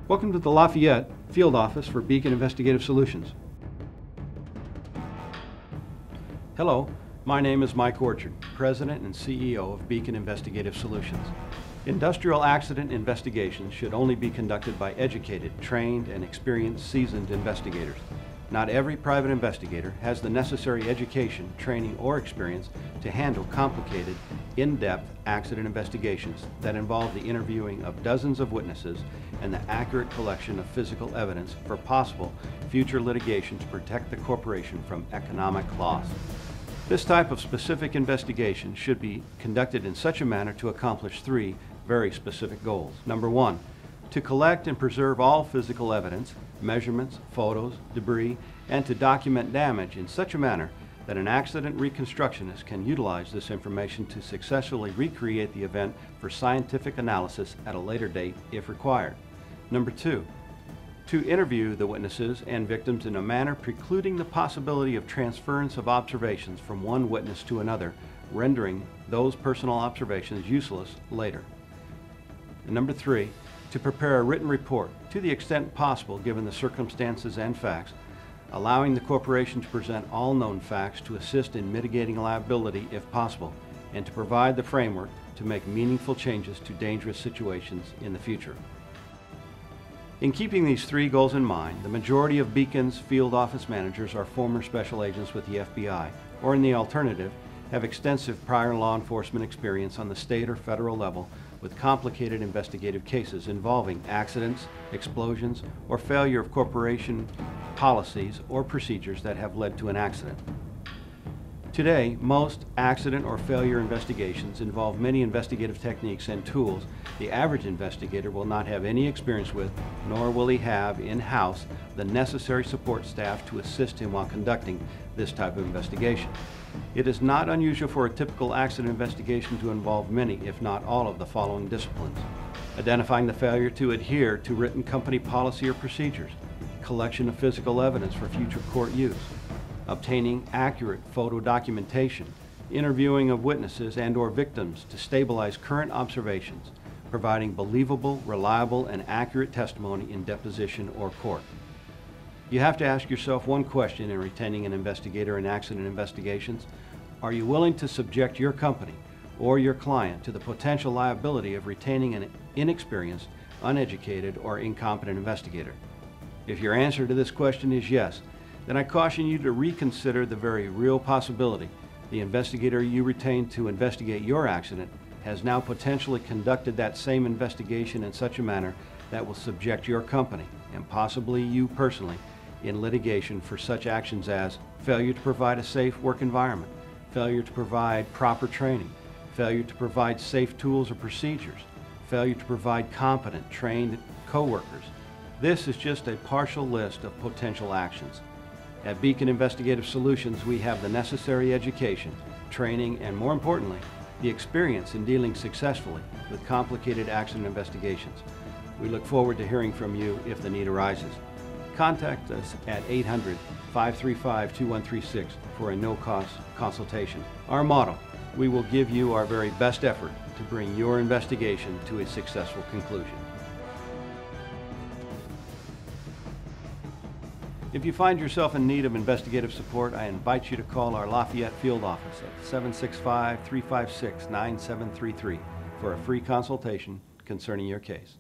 Welcome to the Lafayette Field Office for Beacon Investigative Solutions. Hello, my name is Mike Orchard, President and CEO of Beacon Investigative Solutions. Industrial accident investigations should only be conducted by educated, trained, and experienced seasoned investigators. Not every private investigator has the necessary education, training, or experience to handle complicated, in-depth accident investigations that involve the interviewing of dozens of witnesses and the accurate collection of physical evidence for possible future litigation to protect the corporation from economic loss. This type of specific investigation should be conducted in such a manner to accomplish three very specific goals. Number one, to collect and preserve all physical evidence, measurements, photos, debris, and to document damage in such a manner that an accident reconstructionist can utilize this information to successfully recreate the event for scientific analysis at a later date if required. Number two, to interview the witnesses and victims in a manner precluding the possibility of transference of observations from one witness to another, rendering those personal observations useless later. And number three, to prepare a written report to the extent possible given the circumstances and facts, allowing the corporation to present all known facts to assist in mitigating liability if possible, and to provide the framework to make meaningful changes to dangerous situations in the future. In keeping these three goals in mind, the majority of Beacon's field office managers are former special agents with the FBI, or in the alternative, have extensive prior law enforcement experience on the state or federal level with complicated investigative cases involving accidents, explosions, or failure of corporation policies or procedures that have led to an accident. Today, most accident or failure investigations involve many investigative techniques and tools the average investigator will not have any experience with, nor will he have in-house the necessary support staff to assist him while conducting this type of investigation. It is not unusual for a typical accident investigation to involve many, if not all, of the following disciplines: identifying the failure to adhere to written company policy or procedures, collection of physical evidence for future court use, obtaining accurate photo documentation, interviewing of witnesses and/or victims to stabilize current observations, providing believable, reliable, and accurate testimony in deposition or court. You have to ask yourself one question in retaining an investigator in accident investigations. Are you willing to subject your company or your client to the potential liability of retaining an inexperienced, uneducated, or incompetent investigator? If your answer to this question is yes, then I caution you to reconsider the very real possibility the investigator you retained to investigate your accident has now potentially conducted that same investigation in such a manner that will subject your company, and possibly you personally, in litigation for such actions as failure to provide a safe work environment, failure to provide proper training, failure to provide safe tools or procedures, failure to provide competent, trained co-workers. This is just a partial list of potential actions. At Beacon Investigative Solutions, we have the necessary education, training, and more importantly, the experience in dealing successfully with complicated accident investigations. We look forward to hearing from you if the need arises. Contact us at 800-535-2136 for a no-cost consultation. Our motto: we will give you our very best effort to bring your investigation to a successful conclusion. If you find yourself in need of investigative support, I invite you to call our Lafayette Field Office at 765-356-9733 for a free consultation concerning your case.